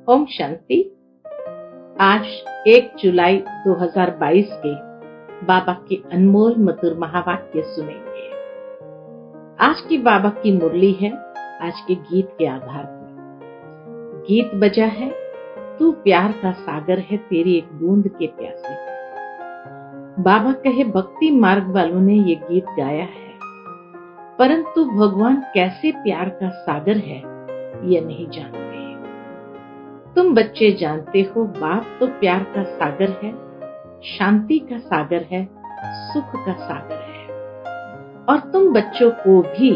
ओम शांति। आज 1 जुलाई 2022 के बाबा के अनमोल मधुर महावाक्य सुनेंगे। आज की बाबा की मुरली है आज के गीत के आधार पर। गीत बजा है, तू प्यार का सागर है तेरी एक बूंद के प्यासे। बाबा कहे भक्ति मार्ग वालों ने ये गीत गाया है, परंतु भगवान कैसे प्यार का सागर है ये नहीं जानते। तुम बच्चे जानते हो बाप तो प्यार का सागर है, शांति का सागर है, सुख का सागर है। और तुम बच्चों को भी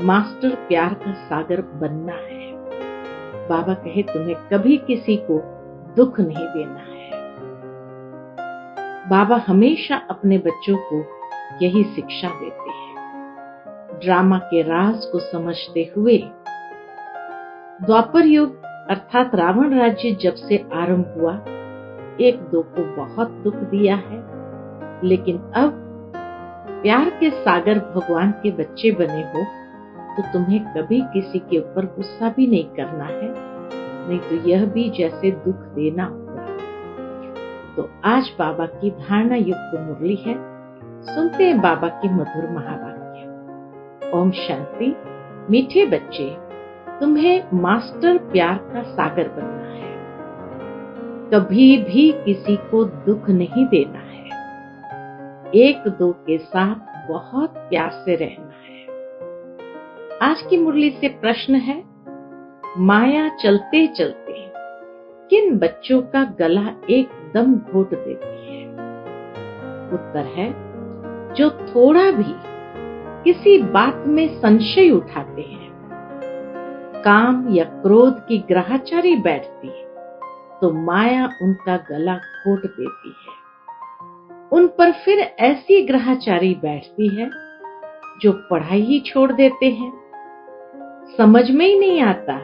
मास्टर प्यार का सागर बनना है। बाबा कहे तुम्हें कभी किसी को दुख नहीं देना है। बाबा हमेशा अपने बच्चों को यही शिक्षा देते हैं। ड्रामा के राज को समझते हुए द्वापर युग अर्थात रावण राज्य जब से आरंभ हुआ, एक दो को बहुत दुख दिया है, लेकिन अब प्यार के सागर भगवान के बच्चे बने हो तो तुम्हें कभी किसी के ऊपर गुस्सा भी नहीं करना है, नहीं तो यह भी जैसे दुख देना होगा। तो आज बाबा की धारणा युक्त मुरली है, सुनते हैं बाबा के मधुर महावाक्य। ओम शांति। मीठे बच्चे, तुम्हें मास्टर प्यार का सागर बनना है। कभी भी किसी को दुख नहीं देना है। एक दो के साथ बहुत प्यार से रहना है। आज की मुरली से प्रश्न है, माया चलते चलते किन बच्चों का गला एकदम घोट देती है? उत्तर है, जो थोड़ा भी किसी बात में संशय उठाते हैं, काम या क्रोध की ग्रहचारी बैठती है तो माया उनका गला घोट देती है। उन पर फिर ऐसी ग्रहचारी बैठती है जो पढ़ाई ही छोड़ देते हैं। समझ में ही नहीं आता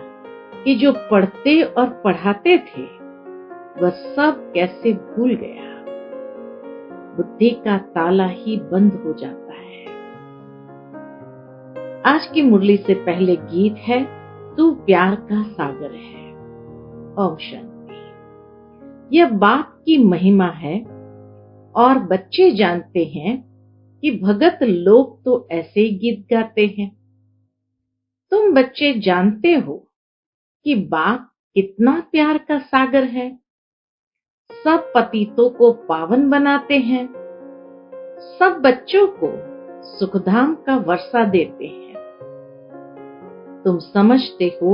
कि जो पढ़ते और पढ़ाते थे वह सब कैसे भूल गया। बुद्धि का ताला ही बंद हो जाता है। आज की मुरली से पहले गीत है, तू प्यार का सागर है। ओम शांति। यह बाप की महिमा है और बच्चे जानते हैं कि भगत लोग तो ऐसे ही गीत गाते हैं। तुम बच्चे जानते हो कि बाप कितना प्यार का सागर है। सब पतितों को पावन बनाते हैं, सब बच्चों को सुखधाम का वर्षा देते हैं। तुम समझते हो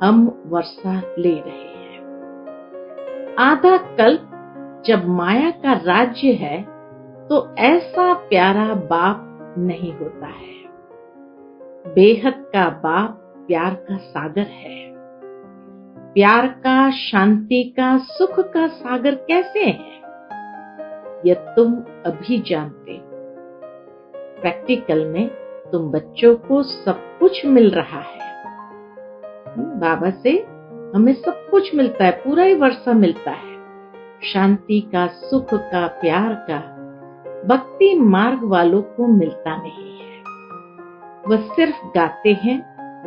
हम वर्षा ले रहे हैं। आधा कल्प जब माया का राज्य है तो ऐसा प्यारा बाप नहीं होता है। बेहद का बाप प्यार का सागर है। प्यार का, शांति का, सुख का सागर कैसे है यह तुम अभी जानते हो। प्रैक्टिकल में तुम बच्चों को सब कुछ मिल रहा है। बाबा से हमें सब कुछ मिलता है, पूरा ही वर्षा मिलता है, शांति का, सुख का, प्यार का। भक्ति मार्ग वालों को मिलता नहीं है। वह सिर्फ गाते हैं,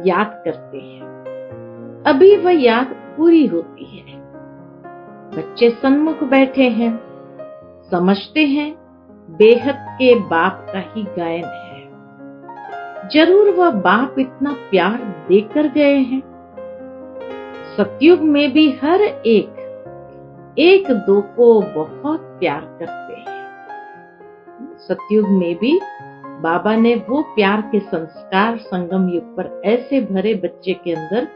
याद करते हैं। अभी वह याद पूरी होती है। बच्चे सन्मुख बैठे हैं, समझते हैं बेहद के बाप का ही गायन है। जरूर वह बाप इतना प्यार देकर गए हैं। सतयुग में भी हर एक दो को बहुत प्यार करते हैं। सतयुग में भी बाबा ने वो प्यार के संस्कार संगम युग पर ऐसे भरे बच्चे के अंदर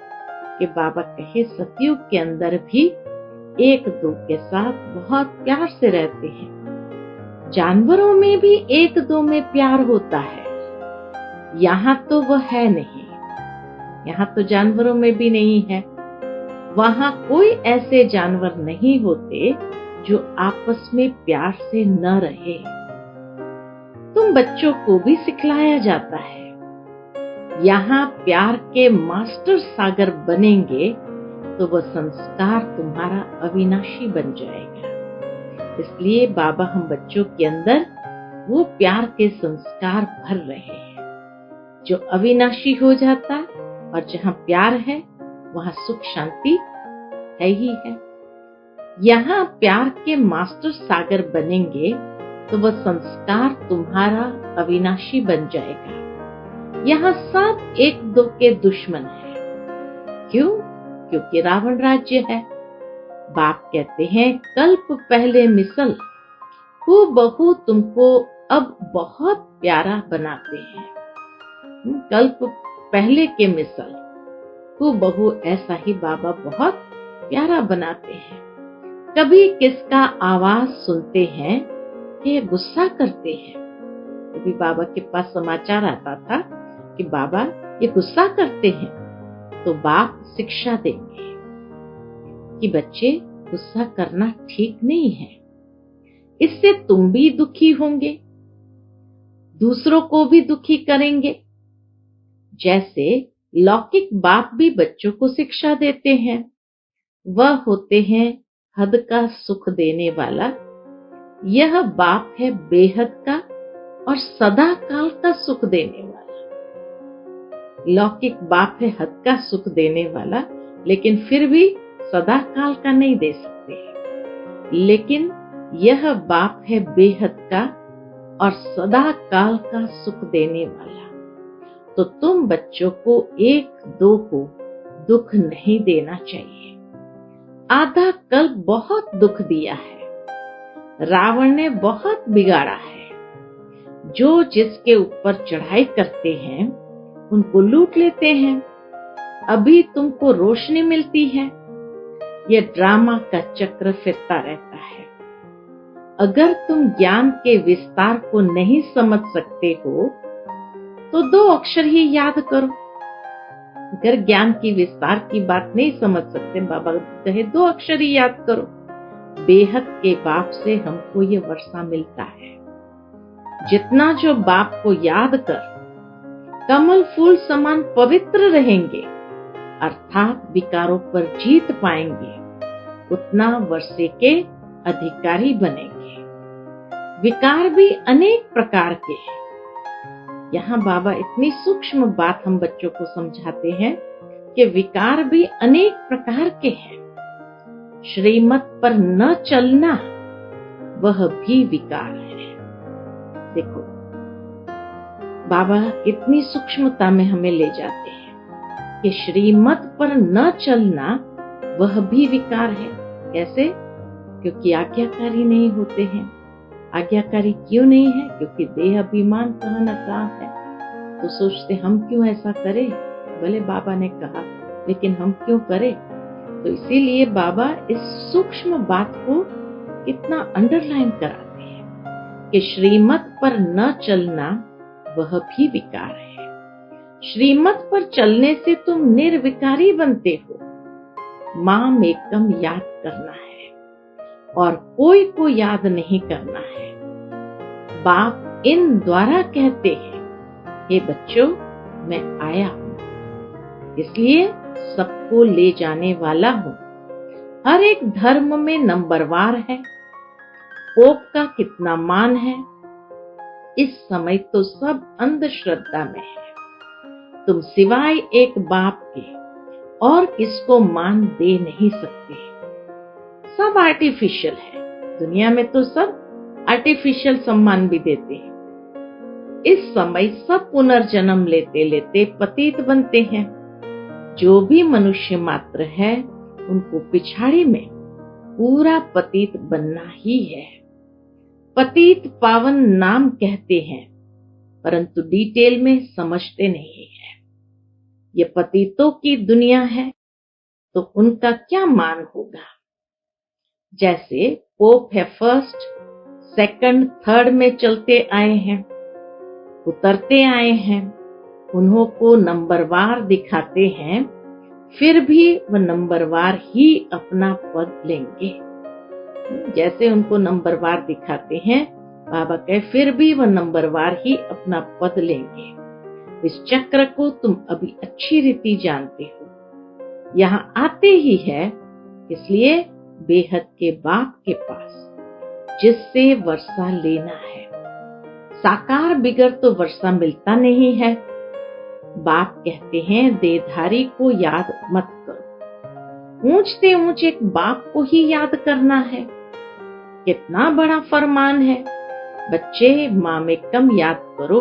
कि बाबा कहे सतयुग के अंदर भी एक दो के साथ बहुत प्यार से रहते हैं। जानवरों में भी एक दो में प्यार होता है। यहाँ तो वह है नहीं, यहाँ तो जानवरों में भी नहीं है। वहां कोई ऐसे जानवर नहीं होते जो आपस में प्यार से न रहे। तुम बच्चों को भी सिखलाया जाता है। यहाँ प्यार के मास्टर सागर बनेंगे तो वह संस्कार तुम्हारा अविनाशी बन जाएगा। इसलिए बाबा हम बच्चों के अंदर वो प्यार के संस्कार भर रहे हैं जो अविनाशी हो जाता, और जहाँ प्यार है वहां सुख शांति है ही है। यहाँ प्यार के मास्टर सागर बनेंगे तो वह संस्कार तुम्हारा अविनाशी बन जाएगा। यहाँ सब एक दो के दुश्मन है। क्यों? क्योंकि रावण राज्य है। बाप कहते हैं कल्प पहले मिसल, हूबहू तुमको अब बहुत प्यारा बनाते हैं। कल्प पहले के मिसल, हूबहू ऐसा ही बाबा बहुत प्यारा बनाते हैं। कभी किसका आवाज सुनते हैं कि गुस्सा करते हैं। कभी बाबा के पास समाचार आता था कि बाबा ये गुस्सा करते हैं, तो बाप शिक्षा देंगे कि बच्चे गुस्सा करना ठीक नहीं है, इससे तुम भी दुखी होंगे, दूसरों को भी दुखी करेंगे। जैसे लौकिक बाप भी बच्चों को शिक्षा देते हैं, वह होते हैं हद का सुख देने वाला। यह बाप है बेहद का और सदा काल का सुख देने वाला। लौकिक बाप है हद का सुख देने वाला, लेकिन फिर भी सदा काल का नहीं दे सकते। लेकिन यह बाप है बेहद का और सदा काल का सुख देने वाला। तो तुम बच्चों को एक दो को दुख नहीं देना चाहिए। आधा कल्प बहुत दुख दिया है, रावण ने बहुत बिगाड़ा है। जो जिसके ऊपर चढ़ाई करते हैं उनको लूट लेते हैं। अभी तुमको रोशनी मिलती है। यह ड्रामा का चक्र फिरता रहता है। अगर तुम ज्ञान के विस्तार को नहीं समझ सकते हो तो 2 अक्षर ही याद करो। अगर ज्ञान की विस्तार की बात नहीं समझ सकते, बाबा कहे 2 अक्षर ही याद करो। बेहद के बाप से हमको ये वर्षा मिलता है। जितना जो बाप को याद कर कमल फूल समान पवित्र रहेंगे, अर्थात विकारों पर जीत पाएंगे, उतना वर्षे के अधिकारी बनेंगे। विकार भी अनेक प्रकार के हैं। यहाँ बाबा इतनी सूक्ष्म बात हम बच्चों को समझाते हैं कि विकार भी अनेक प्रकार के हैं। श्रीमत पर न चलना वह भी विकार है। देखो बाबा इतनी सूक्ष्मता में हमें ले जाते हैं कि श्रीमत पर न चलना वह भी विकार है। कैसे? क्योंकि आज्ञाकारी नहीं होते हैं। आज्ञाकारी क्यों नहीं है? क्योंकि देह अभिमान कहाँ न कहाँ है। तो सोचते हम क्यों ऐसा करें, भले बाबा ने कहा, लेकिन हम क्यों करें। तो इसीलिए बाबा इस सूक्ष्म बात को इतना अंडरलाइन कराते हैं कि श्रीमत पर न चलना वह भी विकार है। श्रीमत पर चलने से तुम निर्विकारी बनते हो। माम एकम याद करना है और कोई को याद नहीं करना है। बाप इन द्वारा कहते हैं, हे बच्चों मैं आया हूं, इसलिए सबको ले जाने वाला हूं। हर एक धर्म में नंबरवार है। पोप का कितना मान है? इस समय तो सब अंधश्रद्धा में है। तुम सिवाय एक बाप के और किसको मान दे नहीं सकते। सब आर्टिफिशियल है। दुनिया में तो सब आर्टिफिशियल सम्मान भी देते हैं। इस समय सब पुनर्जन्म लेते लेते पतित बनते हैं। जो भी मनुष्य मात्र है उनको पिछाड़ी में पूरा पतित बनना ही है। पतित पावन नाम कहते हैं, परंतु डिटेल में समझते नहीं है। ये पतितों की दुनिया है तो उनका क्या मान होगा। जैसे पोप है फर्स्ट, सेकंड, थर्ड में चलते आए हैं, उतरते आए हैं, उन्हों को नंबरवार दिखाते हैं, फिर भी वह नंबरवार ही अपना पद लेंगे। जैसे उनको नंबरवार दिखाते हैं, बाबा कहे फिर भी वह नंबरवार ही अपना पद लेंगे। इस चक्र को तुम अभी अच्छी रीति जानते हो। यहाँ आते ही है इसलिए बेहद के बाप के पास, जिससे वर्षा लेना है। साकार बिगर तो वर्षा मिलता नहीं है। बाप कहते हैं देहधारी को याद मत करो, ऊंचते ऊंच एक बाप को ही याद करना है। कितना बड़ा फरमान है। बच्चे, माँ में कम याद करो।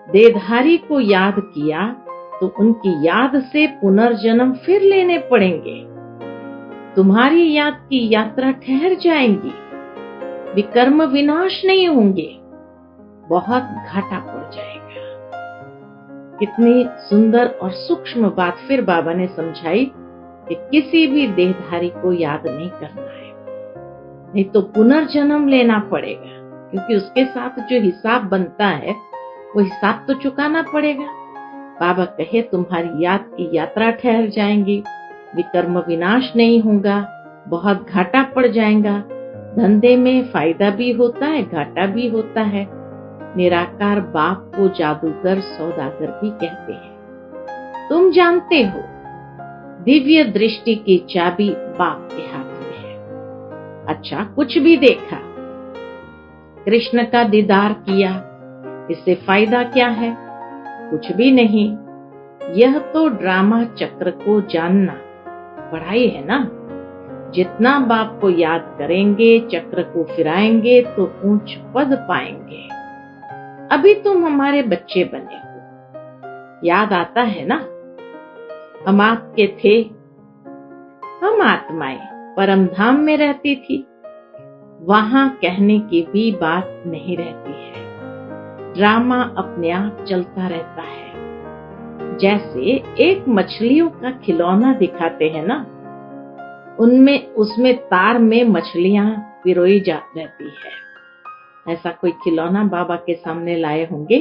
देहधारी को याद किया तो उनकी याद से पुनर्जन्म फिर लेने पड़ेंगे। तुम्हारी याद की यात्रा ठहर जाएंगी, विकर्म विनाश नहीं होंगे, बहुत घाटा पड़ जाएगा। कितनी सुंदर और सूक्ष्म बात फिर बाबा ने समझाई कि किसी भी देहधारी को याद नहीं करना है, नहीं तो पुनर्जन्म लेना पड़ेगा, क्योंकि उसके साथ जो हिसाब बनता है वो हिसाब तो चुकाना पड़ेगा। बाबा कहे तुम्हारी याद की यात्रा ठहर जाएंगी, विकर्म विनाश नहीं होगा, बहुत घाटा पड़ जाएगा। धंधे में फायदा भी होता है, घाटा भी होता है। निराकार बाप को जादूगर सौदागर भी कहते हैं। तुम जानते हो, दिव्य दृष्टि की चाबी बाप के हाथ में है। अच्छा, कुछ भी देखा, कृष्ण का दीदार किया, इससे फायदा क्या है? कुछ भी नहीं। यह तो ड्रामा चक्र को जानना पढ़ाई है ना। जितना बाप को याद करेंगे, चक्र को फिराएंगे तो ऊंच पद पाएंगे। अभी तुम हमारे बच्चे बने हो, याद आता है ना, हम आपके थे। हम आत्माएं परम धाम में रहती थी, वहां कहने की भी बात नहीं रहती है। ड्रामा अपने आप चलता रहता है। जैसे एक मछलियों का खिलौना दिखाते हैं ना, उसमें तार में मछलियां पिरोई जा रहती है। ऐसा कोई खिलौना बाबा के सामने लाए होंगे,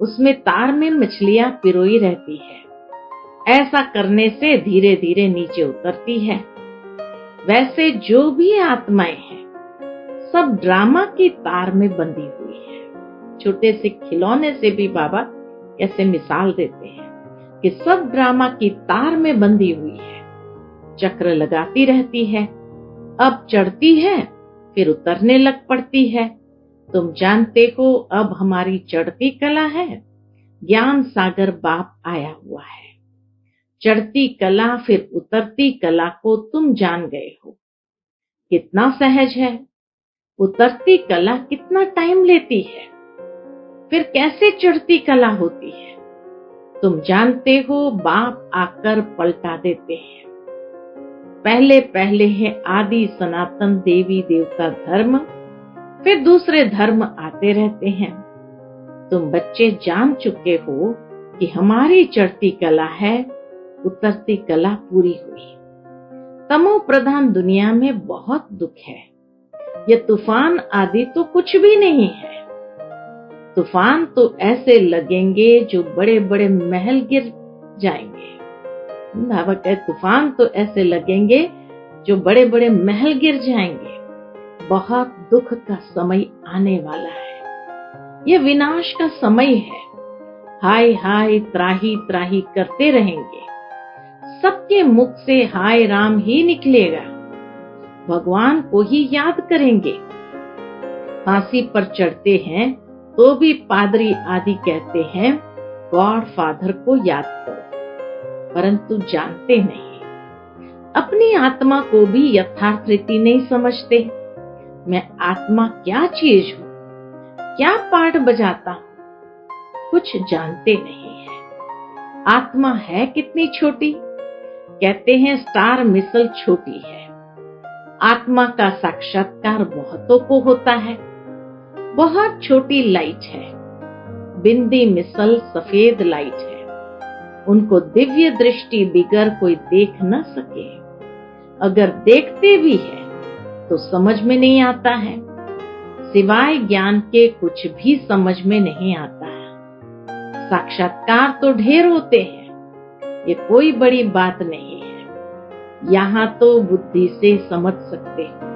उसमें तार में मछलियां पिरोई रहती है। ऐसा करने से धीरे धीरे नीचे उतरती है। वैसे जो भी आत्माएं हैं, सब ड्रामा की तार में बंधी हुई है। छोटे से खिलौने से भी बाबा कैसे मिसाल देते हैं कि सब ड्रामा की तार में बंधी हुई है, चक्र लगाती रहती है। अब चढ़ती है, फिर उतरने लग पड़ती है। तुम जानते हो, अब हमारी चढ़ती कला है, ज्ञान सागर बाप आया हुआ है। चढ़ती कला फिर उतरती कला को तुम जान गए हो। कितना सहज है। उतरती कला कितना टाइम लेती है, फिर कैसे चढ़ती कला होती है, तुम जानते हो। बाप आकर पलटा देते हैं। पहले पहले है आदि सनातन देवी देवता धर्म, फिर दूसरे धर्म आते रहते हैं। तुम बच्चे जान चुके हो कि हमारी चढ़ती कला है, उतरती कला पूरी हुई। तमो प्रधान दुनिया में बहुत दुख है। ये तूफान आदि तो कुछ भी नहीं है। तूफान तो ऐसे लगेंगे जो बड़े बड़े महल गिर जाएंगे। बाबा कहते तूफान तो ऐसे लगेंगे जो बड़े बड़े महल गिर जाएंगे। बहुत दुख का समय आने वाला है। ये विनाश का समय है। हाय हाय त्राही त्राही करते रहेंगे। सबके मुख से हाय राम ही निकलेगा। भगवान को ही याद करेंगे। फांसी पर चढ़ते हैं तो भी पादरी आदि कहते हैं गॉड फादर को याद करो, परंतु जानते नहीं। अपनी आत्मा को भी यथार्थ रीति नहीं समझते। मैं आत्मा क्या चीज हूँ, क्या पाठ बजाता हूँ, कुछ जानते नहीं है। आत्मा है कितनी छोटी। कहते हैं स्टार मिसल छोटी है। आत्मा का साक्षात्कार बहुतों को होता है। बहुत छोटी लाइट है, बिंदी मिसल सफेद लाइट है। उनको दिव्य दृष्टि बिगर कोई देख न सके। अगर देखते भी है तो समझ में नहीं आता है। सिवाय ज्ञान के कुछ भी समझ में नहीं आता है। साक्षात्कार तो ढेर होते हैं, ये कोई बड़ी बात नहीं है। यहाँ तो बुद्धि से समझ सकते हैं।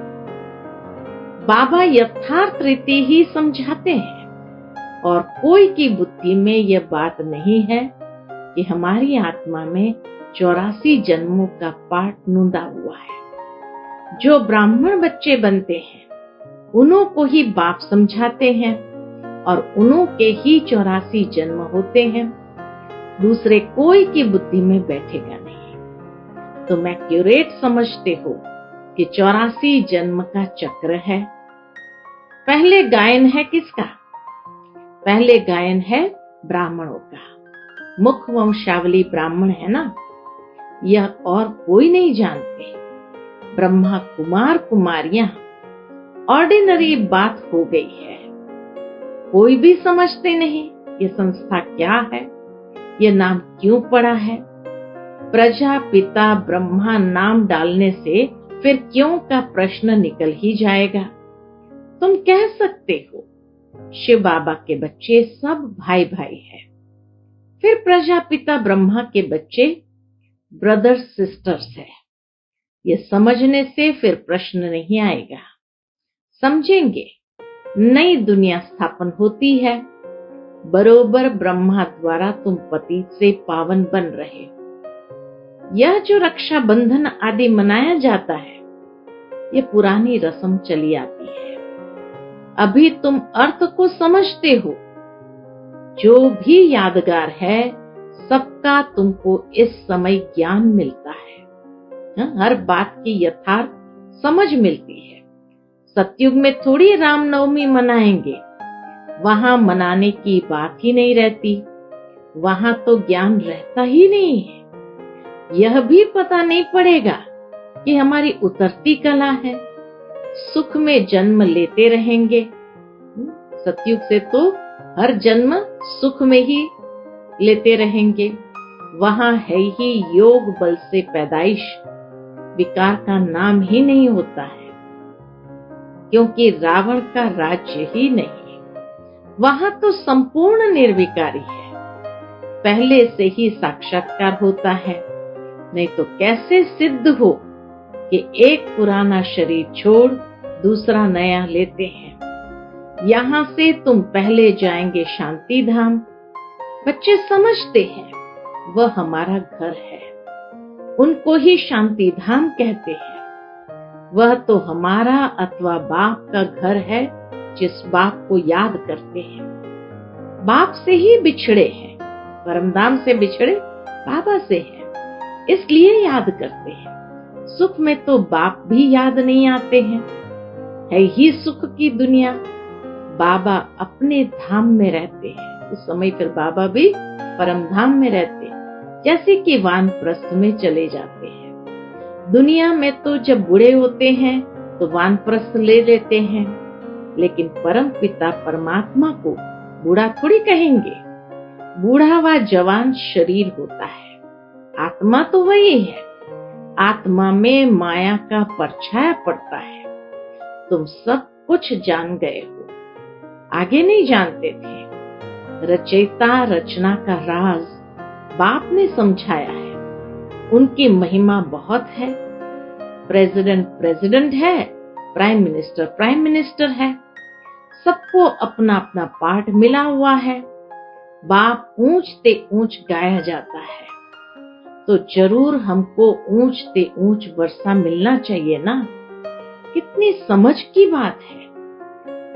बाबा यथार्थ रीति ही समझाते हैं और कोई की बुद्धि में यह बात नहीं है कि हमारी आत्मा में 84 जन्मों का पाठ नूंदा हुआ है। जो ब्राह्मण बच्चे बनते हैं उन्हों को ही बाप समझाते हैं और उन्हों के ही 84 जन्म होते हैं। दूसरे कोई की बुद्धि में बैठेगा नहीं। तुम एक्यूरेट समझते हो कि 84 जन्म का चक्र है। पहले गायन है किसका? पहले गायन है ब्राह्मणों का। मुख वंशावली ब्राह्मण है ना, यह और कोई नहीं जानते। ब्रह्मा कुमार कुमारियां ऑर्डिनरी बात हो गई है। कोई भी समझते नहीं ये संस्था क्या है, ये नाम क्यों पड़ा है। प्रजापिता ब्रह्मा नाम डालने से फिर क्यों का प्रश्न निकल ही जाएगा। तुम कह सकते हो शिव बाबा के बच्चे सब भाई भाई हैं, फिर प्रजापिता ब्रह्मा के बच्चे ब्रदर्स सिस्टर्स है। ये समझने से फिर प्रश्न नहीं आएगा। समझेंगे नई दुनिया स्थापन होती है, बरोबर ब्रह्मा द्वारा तुम पति से पावन बन रहे हो। यह जो रक्षा बंधन आदि मनाया जाता है, ये पुरानी रस्म चली आती है। अभी तुम अर्थ को समझते हो। जो भी यादगार है सबका तुमको इस समय ज्ञान मिलता है। हर बात की यथार्थ समझ मिलती है। सतयुग में थोड़ी रामनवमी मनाएंगे, वहां मनाने की बात ही नहीं रहती। वहां तो ज्ञान रहता ही नहीं है। यह भी पता नहीं पड़ेगा कि हमारी उतरती कला है। सुख में जन्म लेते रहेंगे। सतयुग से तो हर जन्म सुख में ही लेते रहेंगे। वहां है ही योग बल से पैदाइश, विकार का नाम ही नहीं होता है, क्योंकि रावण का राज्य ही नहीं। वहां तो संपूर्ण निर्विकारी है, पहले से ही साक्षात्कार होता है। नहीं तो कैसे सिद्ध हो कि एक पुराना शरीर छोड़ दूसरा नया लेते हैं। यहां से तुम पहले जाएंगे शांति धाम। बच्चे समझते हैं वह हमारा घर है, उनको ही शांति धाम कहते हैं। वह तो हमारा अथवा बाप का घर है, जिस बाप को याद करते हैं। बाप से ही बिछड़े हैं, परमधाम से बिछड़े बाबा से हैं, इसलिए याद करते हैं। सुख में तो बाप भी याद नहीं आते हैं, है ही सुख की दुनिया। बाबा अपने धाम में रहते हैं, उस समय फिर बाबा भी परम धाम में रहते हैं, जैसे कि वानप्रस्थ में चले जाते हैं। दुनिया में तो जब बूढ़े होते हैं तो वानप्रस्थ ले लेते हैं, लेकिन परम पिता परमात्मा को बूढ़ा थोड़ी कहेंगे। बूढ़ा व जवान शरीर होता है, आत्मा तो वही है। आत्मा में माया का परछाया पड़ता है। तुम सब कुछ जान गए हो, आगे नहीं जानते थे। रचयिता रचना का राज बाप ने समझाया है। उनकी महिमा बहुत है। प्रेसिडेंट प्रेसिडेंट है, प्राइम मिनिस्टर है। सबको अपना अपना पार्ट मिला हुआ है। बाप ऊंचते ऊंच गाया जाता है, तो जरूर हमको ऊंचते ऊंच वर्षा मिलना चाहिए ना। कितनी समझ की बात है।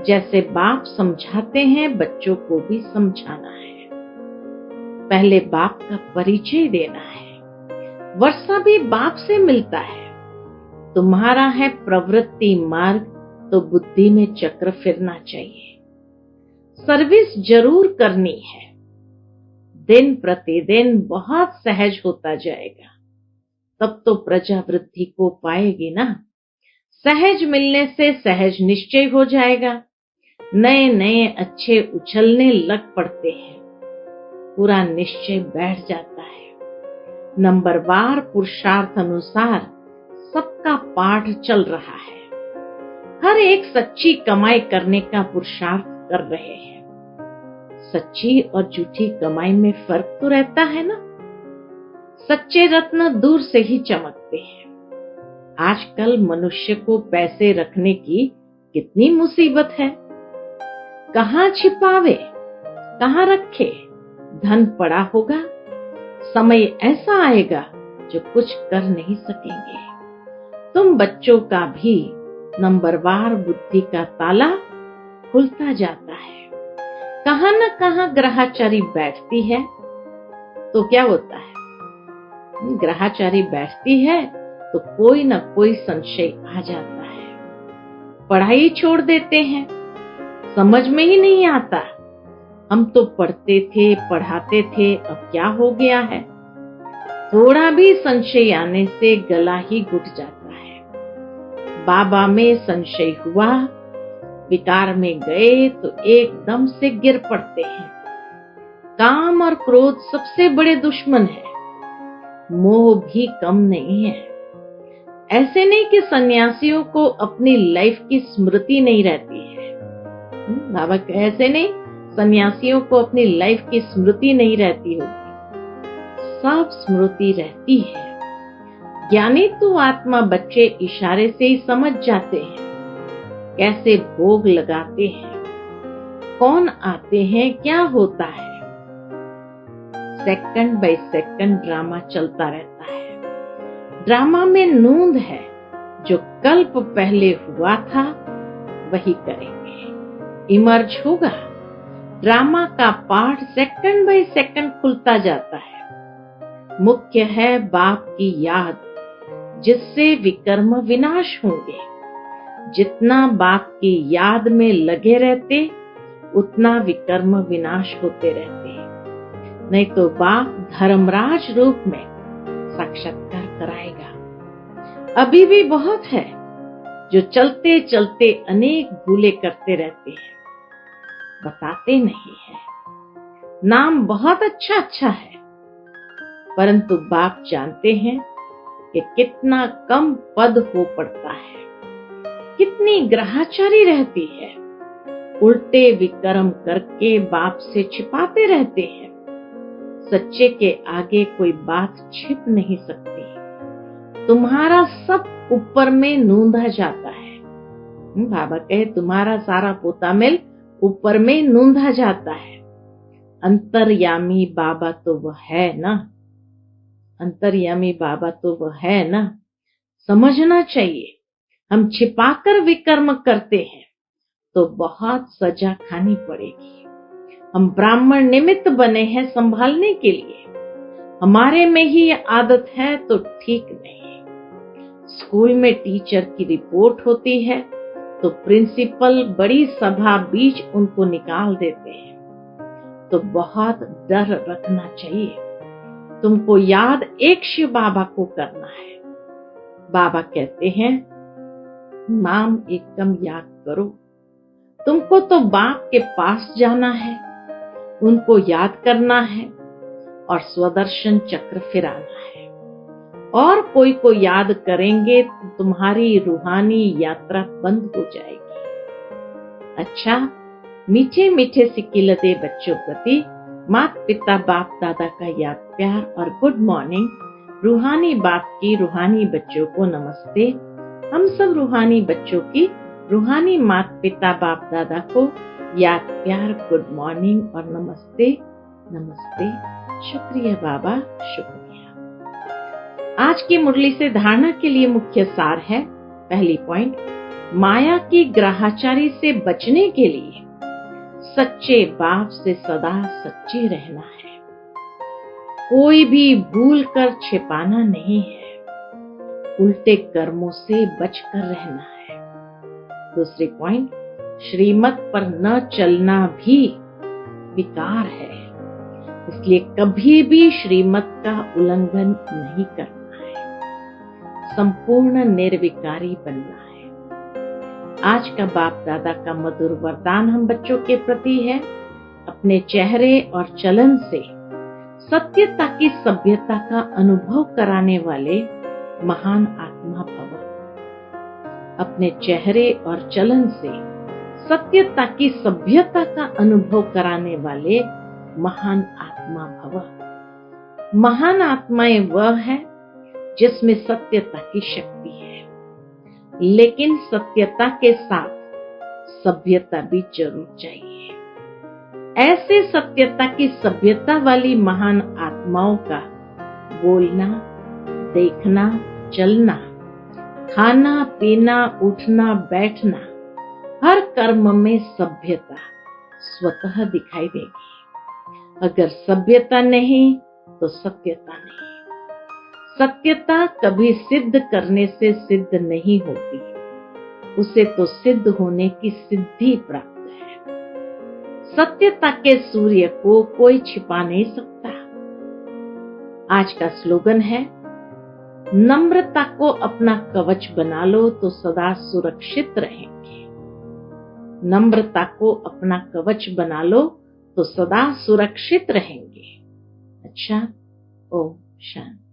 जैसे बाप समझाते हैं, बच्चों को भी समझाना है। पहले बाप का परिचय देना है। वर्षा भी बाप से मिलता है। तुम्हारा है प्रवृत्ति मार्ग, तो बुद्धि में चक्र फिरना चाहिए। सर्विस जरूर करनी है। दिन प्रतिदिन बहुत सहज होता जाएगा, तब तो प्रजा वृद्धि को पाएगी ना। सहज मिलने से सहज निश्चय हो जाएगा। नए नए अच्छे उछलने लग पड़ते हैं, पूरा निश्चय बैठ जाता है। नंबरवार पुरुषार्थ अनुसार सबका पाठ चल रहा है। हर एक सच्ची कमाई करने का पुरुषार्थ कर रहे हैं। सच्ची और झूठी कमाई में फर्क तो रहता है ना। सच्चे रत्न दूर से ही चमकते हैं। आजकल मनुष्य को पैसे रखने की कितनी मुसीबत है। कहाँ छिपावे, कहाँ रखे। धन पड़ा होगा, समय ऐसा आएगा जो कुछ कर नहीं सकेंगे। तुम बच्चों का भी नंबरवार बुद्धि का ताला खुलता जाता है। कहाँ न कहाँ ग्रहचारी बैठती है, तो क्या होता है, ग्रहाचारी बैठती है तो कोई ना कोई संशय आ जाता है। पढ़ाई छोड़ देते हैं, समझ में ही नहीं आता, हम तो पढ़ते थे, पढ़ाते थे, अब क्या हो गया है। थोड़ा भी संशय आने से गला ही घुट जाता है। बाबा में संशय हुआ, विकार में गए तो एकदम से गिर पड़ते हैं। काम और क्रोध सबसे बड़े दुश्मन है, मोह भी कम नहीं है। ऐसे नहीं कि सन्यासियों को अपनी लाइफ की स्मृति नहीं रहती है। बाबा ऐसे नहीं, सन्यासियों को अपनी लाइफ की स्मृति नहीं रहती होगी, सब स्मृति रहती है। ज्ञानी तो आत्मा बच्चे इशारे से ही समझ जाते हैं, कैसे भोग लगाते हैं, कौन आते हैं, क्या होता है। सेकंड बाय सेकंड ड्रामा चलता रहता है। ड्रामा में नूंद है, जो कल्प पहले हुआ था वही करेंगे, इमर्ज होगा। ड्रामा का पार्ट सेकंड बाय सेकंड खुलता जाता है। मुख्य है बाप की याद, जिससे विकर्म विनाश होंगे। जितना बाप की याद में लगे रहते, उतना विकर्म विनाश होते रहते हैं। नहीं तो बाप धर्मराज रूप में साक्षात्कार कराएगा। अभी भी बहुत है जो चलते चलते अनेक भूले करते रहते हैं, बताते नहीं है। नाम बहुत अच्छा है, परंतु बाप जानते हैं कि कितना कम पद हो पड़ता है, कितनी ग्रहाचारी रहती है। उल्टे विकर्म करके बाप से छिपाते रहते हैं। सच्चे के आगे कोई बात छिप नहीं सकती। तुम्हारा सब ऊपर में नूंदा जाता है। बाबा कहे तुम्हारा सारा पोता मिल ऊपर में नूंदा जाता है। अंतर्यामी बाबा तो वह है ना, अंतर्यामी बाबा तो वह है ना। समझना चाहिए, हम छिपाकर विकर्म करते हैं तो बहुत सजा खानी पड़ेगी। हम ब्राह्मण निमित्त बने हैं संभालने के लिए, हमारे में ही ये आदत है तो ठीक नहीं। स्कूल में टीचर की रिपोर्ट होती है तो प्रिंसिपल बड़ी सभा बीच उनको निकाल देते हैं, तो बहुत डर रखना चाहिए। तुमको याद एक शिव बाबा को करना है। बाबा कहते हैं नाम एकदम याद करो। तुमको तो बाप के पास जाना है, उनको याद करना है और स्वदर्शन चक्र फिराना है। और कोई को याद करेंगे तो तुम्हारी रूहानी यात्रा बंद हो जाएगी। अच्छा, मीठे मीठे सिकिलते बच्चों प्रति माता पिता बाप दादा का याद प्यार और गुड मॉर्निंग। रूहानी बाप की रूहानी बच्चों को नमस्ते। हम सब रूहानी बच्चों की रूहानी माता पिता बाप दादा को याद प्यार, गुड मॉर्निंग और नमस्ते नमस्ते। शुक्रिया बाबा, शुक्रिया। आज की मुरली से धारणा के लिए मुख्य सार है। पहली पॉइंट, माया की ग्रहाचारी से बचने के लिए सच्चे बाप से सदा सच्चे रहना है। कोई भी भूल कर छिपाना नहीं है, उल्टे कर्मों से बचकर रहना है। दूसरी पॉइंट, श्रीमत पर न चलना भी विकार है, इसलिए कभी भी श्रीमत का उल्लंघन नहीं करना है, संपूर्ण निर्विकारी बनना है। आज का बाप दादा का मधुर वरदान हम बच्चों के प्रति है, अपने चेहरे और चलन से सत्यता की सभ्यता का अनुभव कराने वाले महान आत्मा भव। अपने चेहरे और चलन से सत्यता की सभ्यता का अनुभव कराने वाले महान आत्मा भव। महान आत्माएं वह है जिसमें सत्यता की शक्ति है, लेकिन सत्यता के साथ सभ्यता भी जरूर चाहिए। ऐसे सत्यता की सभ्यता वाली महान आत्माओं का बोलना, देखना, चलना, खाना पीना, उठना बैठना, हर कर्म में सभ्यता स्वतः दिखाई देगी। अगर सभ्यता नहीं तो सत्यता नहीं। सत्यता कभी सिद्ध करने से सिद्ध नहीं होती, उसे तो सिद्ध होने की सिद्धि प्राप्त है। सत्यता के सूर्य को कोई छिपा नहीं सकता। आज का स्लोगन है, नम्रता को अपना कवच बना लो तो सदा सुरक्षित रहेंगे। नम्रता को अपना कवच बना लो तो सदा सुरक्षित रहेंगे। अच्छा, ओम शांति।